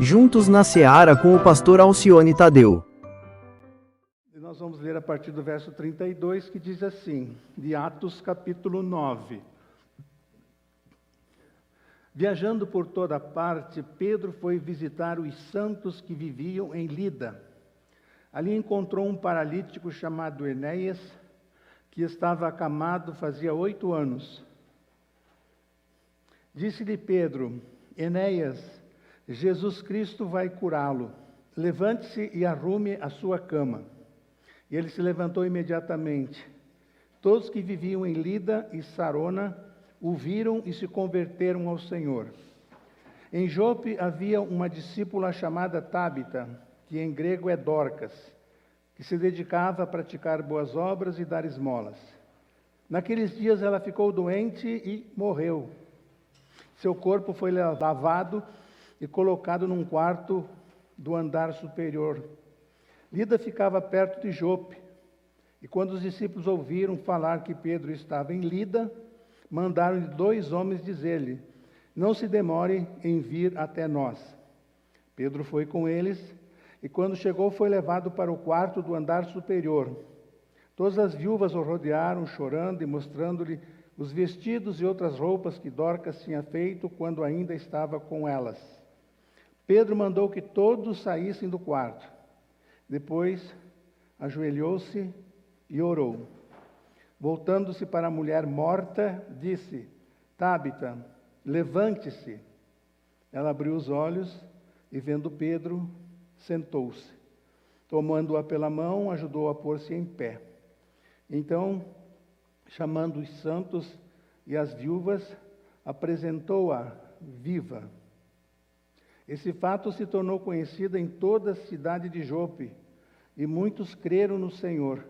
juntos na seara com o pastor Alcione Tadeu. E nós vamos ler a partir do verso 32, que diz assim, de Atos capítulo 9. Viajando por toda parte, Pedro foi visitar os santos que viviam em Lida. Ali encontrou um paralítico chamado Enéas, que estava acamado fazia 8 anos. Disse-lhe Pedro: Enéas, Jesus Cristo vai curá-lo. Levante-se e arrume a sua cama. E ele se levantou imediatamente. Todos que viviam em Lida e Sarona o viram e se converteram ao Senhor. Em Jope havia uma discípula chamada Tábita, que em grego é Dorcas, que se dedicava a praticar boas obras e dar esmolas. Naqueles dias ela ficou doente e morreu. Seu corpo foi lavado e colocado num quarto do andar superior. Lida ficava perto de Jope, e quando os discípulos ouviram falar que Pedro estava em Lida, mandaram-lhe 2 homens dizer-lhe: não se demore em vir até nós. Pedro foi com eles, e quando chegou foi levado para o quarto do andar superior. Todas as viúvas o rodearam, chorando e mostrando-lhe os vestidos e outras roupas que Dorcas tinha feito quando ainda estava com elas. Pedro mandou que todos saíssem do quarto. Depois, ajoelhou-se e orou. Voltando-se para a mulher morta, disse: Tábita, levante-se. Ela abriu os olhos e, vendo Pedro, sentou-se. Tomando-a pela mão, ajudou-a a pôr-se em pé. Então, chamando os santos e as viúvas, apresentou-a viva. Esse fato se tornou conhecido em toda a cidade de Jope, e muitos creram no Senhor.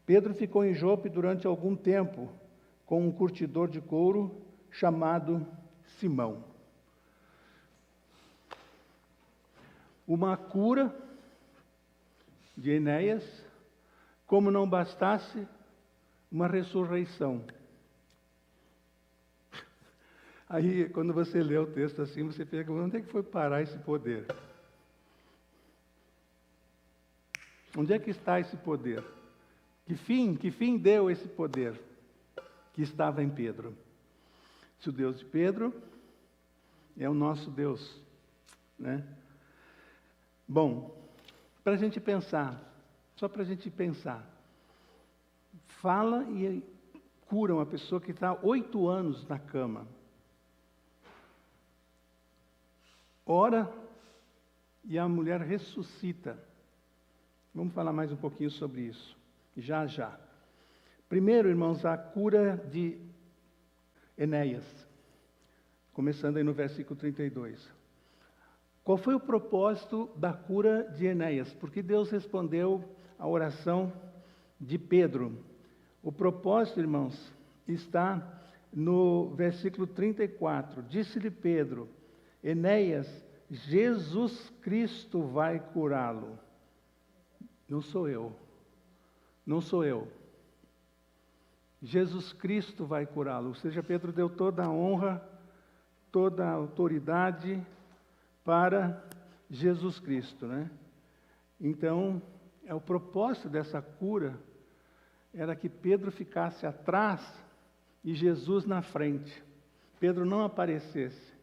Pedro ficou em Jope durante algum tempo, com um curtidor de couro chamado Simão. Uma cura de Enéas, como não bastasse, uma ressurreição. Aí, quando você lê o texto assim, você pergunta: onde é que foi parar esse poder? Onde é que está esse poder? Que fim deu esse poder que estava em Pedro? Se o Deus de Pedro é o nosso Deus, né? Bom, para a gente pensar, só para a gente pensar, fala e cura uma pessoa que está 8 anos na cama. Ora e a mulher ressuscita. Vamos falar mais um pouquinho sobre isso, já. Primeiro, irmãos, a cura de Enéas, começando aí no versículo 32. Qual foi o propósito da cura de Enéas? Porque Deus respondeu à oração de Pedro. O propósito, irmãos, está no versículo 34. Disse-lhe Pedro: Enéas, Jesus Cristo vai curá-lo. Não sou eu. Jesus Cristo vai curá-lo. Ou seja, Pedro deu toda a honra, toda a autoridade para Jesus Cristo, né? Então, o propósito dessa cura era que Pedro ficasse atrás e Jesus na frente. Pedro não aparecesse.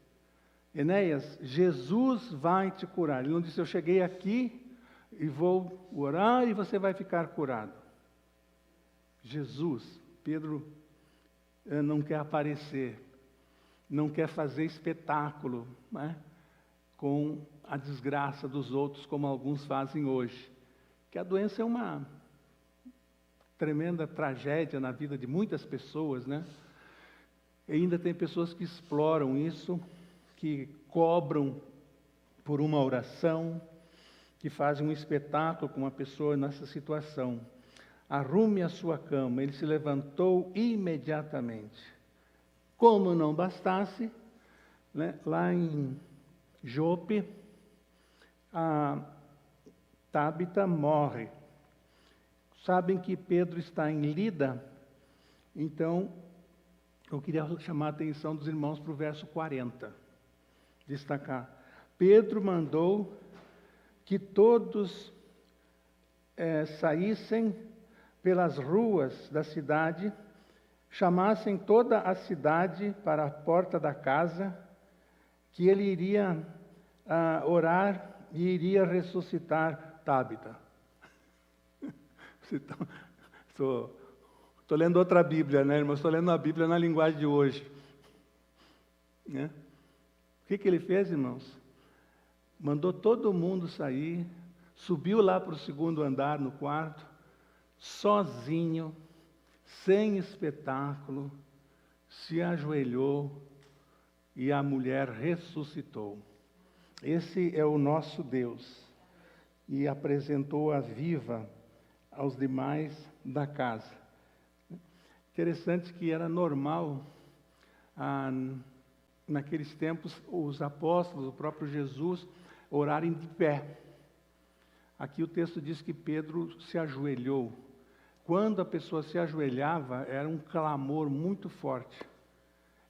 Enéas, Jesus vai te curar. Ele não disse: eu cheguei aqui e vou orar e você vai ficar curado. Jesus, Pedro não quer aparecer, não quer fazer espetáculo, né, com a desgraça dos outros, como alguns fazem hoje. Que a doença é uma tremenda tragédia na vida de muitas pessoas, né? E ainda tem pessoas que exploram isso, que cobram por uma oração, que fazem um espetáculo com uma pessoa nessa situação. Arrume a sua cama. Ele se levantou imediatamente. Como não bastasse, né, lá em Jope, a Tábita morre. Sabem que Pedro está em Lida, então eu queria chamar a atenção dos irmãos para o verso 40. Destacar. Pedro mandou que todos saíssem pelas ruas da cidade, chamassem toda a cidade para a porta da casa, que ele iria orar e iria ressuscitar Tábita. Estou lendo outra Bíblia, né, irmão? Estou lendo a Bíblia na linguagem de hoje. Né? O que ele fez, irmãos? Mandou todo mundo sair, subiu lá para o segundo andar, no quarto, sozinho, sem espetáculo, se ajoelhou e a mulher ressuscitou. Esse é o nosso Deus. E apresentou-a viva aos demais da casa. Interessante que era normal, naqueles tempos, os apóstolos, o próprio Jesus, orarem de pé. Aqui o texto diz que Pedro se ajoelhou. Quando a pessoa se ajoelhava, era um clamor muito forte.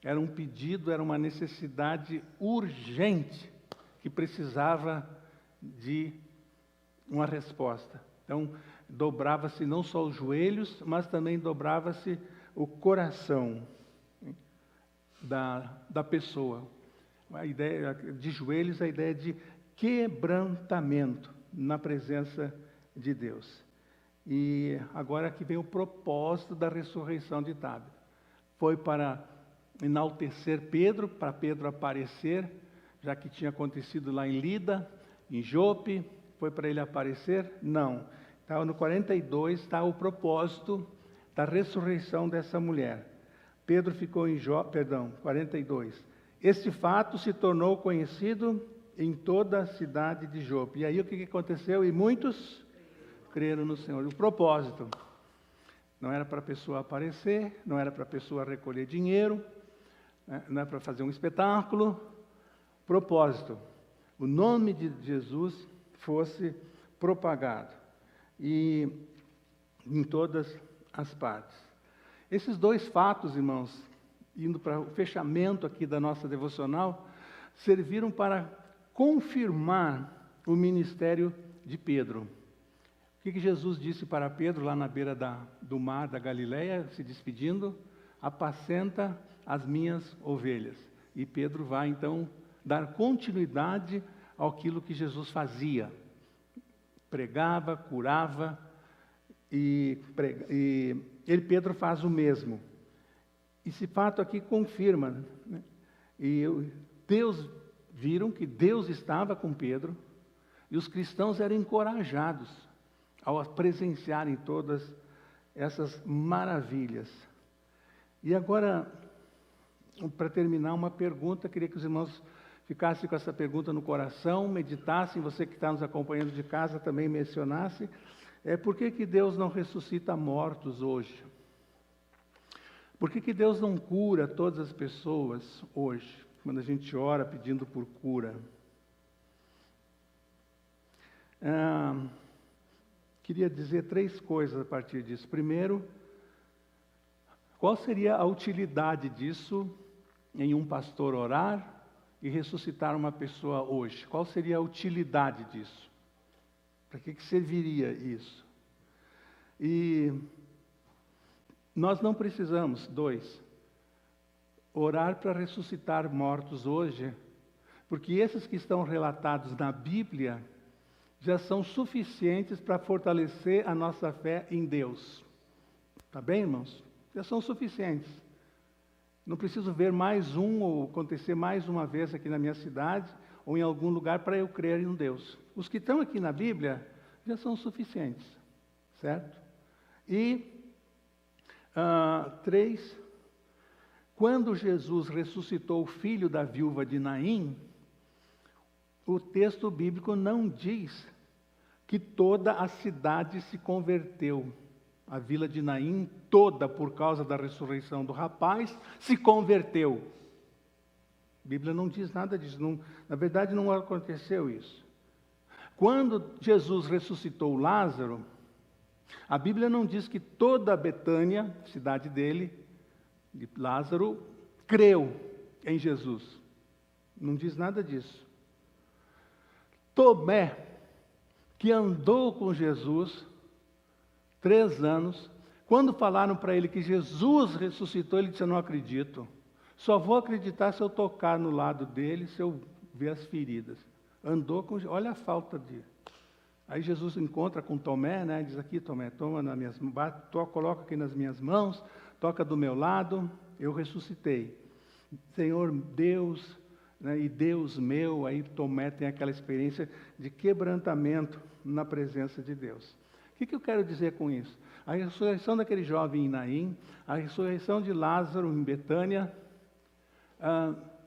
Era um pedido, era uma necessidade urgente que precisava de uma resposta. Então, dobrava-se não só os joelhos, mas também dobrava-se o coração da pessoa. A ideia de joelhos, a ideia de quebrantamento na presença de Deus. E agora aqui vem o propósito da ressurreição de Tábita. Foi para enaltecer Pedro, para Pedro aparecer, já que tinha acontecido lá em Lida, em Jope, foi para ele aparecer? Não. Então, no 42 está o propósito da ressurreição dessa mulher. Pedro ficou em 42. Este fato se tornou conhecido em toda a cidade de Jope. E aí o que aconteceu? E muitos creram no Senhor. O propósito não era para a pessoa aparecer, não era para a pessoa recolher dinheiro, não era para fazer um espetáculo. Propósito: o nome de Jesus fosse propagado e em todas as partes. Esses dois fatos, irmãos, indo para o fechamento aqui da nossa devocional, serviram para confirmar o ministério de Pedro. O que Jesus disse para Pedro lá na beira do mar da Galileia, se despedindo? Apacenta as minhas ovelhas. E Pedro vai então dar continuidade àquilo que Jesus fazia. Pregava, curava, e Pedro faz o mesmo. Esse fato aqui confirma, né? E viram que Deus estava com Pedro, e os cristãos eram encorajados ao presenciarem todas essas maravilhas. E agora, para terminar, uma pergunta, queria que os irmãos ficassem com essa pergunta no coração, meditassem, você que está nos acompanhando de casa também mencionasse, por que Deus não ressuscita mortos hoje? Por que Deus não cura todas as pessoas hoje, quando a gente ora pedindo por cura? Queria dizer 3 coisas a partir disso. Primeiro, qual seria a utilidade disso em um pastor orar e ressuscitar uma pessoa hoje? Qual seria a utilidade disso? Para que serviria isso? E nós não precisamos, 2, orar para ressuscitar mortos hoje, porque esses que estão relatados na Bíblia já são suficientes para fortalecer a nossa fé em Deus. Tá bem, irmãos? Já são suficientes. Não preciso ver mais um ou acontecer mais uma vez aqui na minha cidade ou em algum lugar para eu crer em Deus. Os que estão aqui na Bíblia já são suficientes, certo? E 3, quando Jesus ressuscitou o filho da viúva de Naim, o texto bíblico não diz que toda a cidade se converteu. A vila de Naim toda, por causa da ressurreição do rapaz, se converteu. A Bíblia não diz nada disso. Na verdade, não aconteceu isso. Quando Jesus ressuscitou Lázaro, a Bíblia não diz que toda a Betânia, cidade dele, de Lázaro, creu em Jesus. Não diz nada disso. Tomé, que andou com Jesus 3 anos, quando falaram para ele que Jesus ressuscitou, ele disse: eu não acredito. Só vou acreditar se eu tocar no lado dele, se eu ver as feridas. Andou com... Olha a falta de... Aí Jesus encontra com Tomé, né? Diz: aqui, Tomé, toma nas minhas mãos, coloca aqui nas minhas mãos, toca do meu lado, eu ressuscitei. Senhor Deus, né, e Deus meu. Aí Tomé tem aquela experiência de quebrantamento na presença de Deus. O que eu quero dizer com isso? A ressurreição daquele jovem em Naim, a ressurreição de Lázaro em Betânia,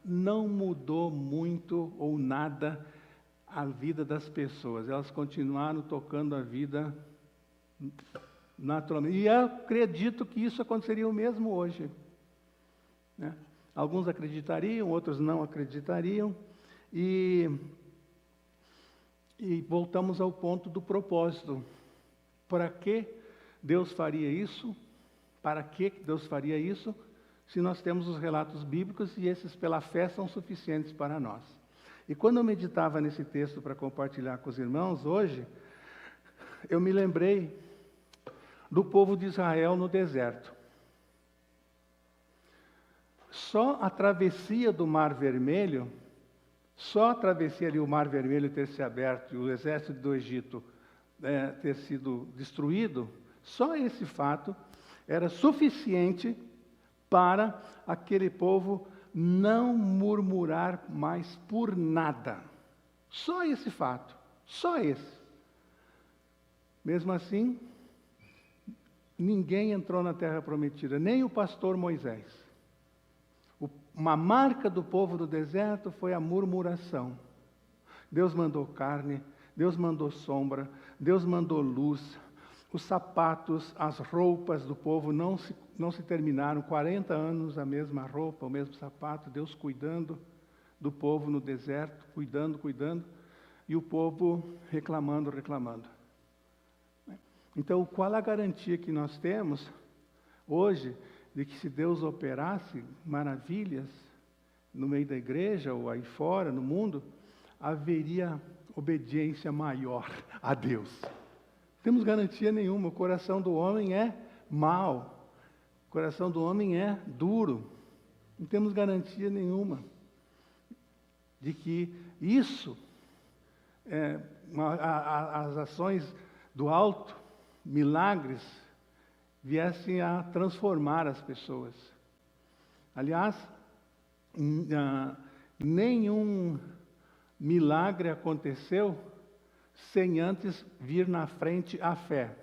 não mudou muito ou nada a vida das pessoas. Elas continuaram tocando a vida naturalmente. E eu acredito que isso aconteceria o mesmo hoje, né? Alguns acreditariam, outros não acreditariam. E voltamos ao ponto do propósito. Para que Deus faria isso? Para que Deus faria isso? Se nós temos os relatos bíblicos e esses, pela fé, são suficientes para nós. E quando eu meditava nesse texto para compartilhar com os irmãos hoje, eu me lembrei do povo de Israel no deserto. Só a travessia do Mar Vermelho, só a travessia ali, o Mar Vermelho ter se aberto e o exército do Egito ter sido destruído, só esse fato era suficiente para aquele povo não murmurar mais por nada. Só esse fato, só esse. Mesmo assim, ninguém entrou na terra prometida, nem o pastor Moisés. Uma marca do povo do deserto foi a murmuração. Deus mandou carne, Deus mandou sombra, Deus mandou luz. Os sapatos, as roupas do povo não se terminaram. 40 anos a mesma roupa, o mesmo sapato. Deus cuidando do povo no deserto, cuidando. E o povo reclamando. Então, qual a garantia que nós temos hoje de que se Deus operasse maravilhas no meio da igreja ou aí fora, no mundo, haveria obediência maior a Deus? Não temos garantia nenhuma. O coração do homem é mau. O coração do homem é duro. Não temos garantia nenhuma de que isso, as ações do alto, milagres, viessem a transformar as pessoas. Aliás, nenhum milagre aconteceu sem antes vir na frente a fé.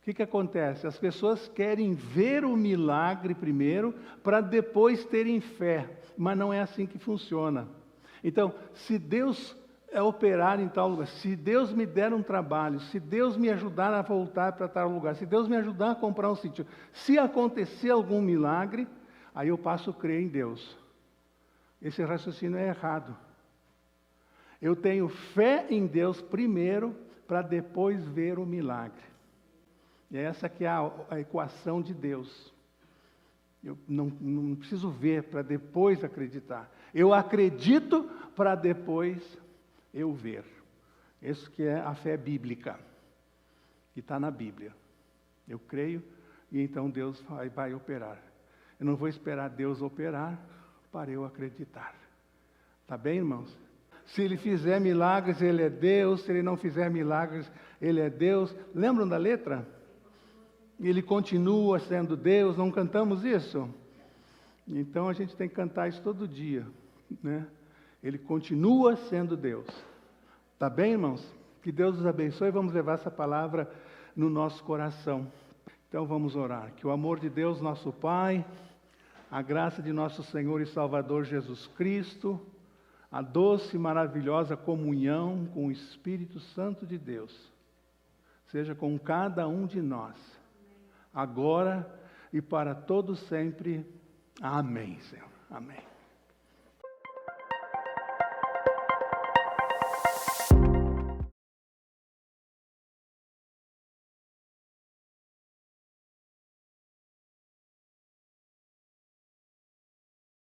O que acontece? As pessoas querem ver o milagre primeiro, para depois terem fé, mas não é assim que funciona. Então, se Deus operar em tal lugar, se Deus me der um trabalho, se Deus me ajudar a voltar para tal lugar, se Deus me ajudar a comprar um sítio, se acontecer algum milagre, aí eu passo a crer em Deus. Esse raciocínio é errado. Eu tenho fé em Deus primeiro, para depois ver o milagre. E essa que é a equação de Deus. Eu não preciso ver para depois acreditar. Eu acredito para depois eu ver. Isso que é a fé bíblica, que está na Bíblia. Eu creio e então Deus vai operar. Eu não vou esperar Deus operar para eu acreditar. Está bem, irmãos? Se Ele fizer milagres, Ele é Deus. Se Ele não fizer milagres, Ele é Deus. Lembram da letra? Ele continua sendo Deus. Não cantamos isso? Então a gente tem que cantar isso todo dia, né? Ele continua sendo Deus. Tá bem, irmãos? Que Deus os abençoe. Vamos levar essa palavra no nosso coração. Então vamos orar. Que o amor de Deus, nosso Pai, a graça de nosso Senhor e Salvador Jesus Cristo, a doce e maravilhosa comunhão com o Espírito Santo de Deus, seja com cada um de nós, agora e para todos sempre. Amém, Senhor. Amém.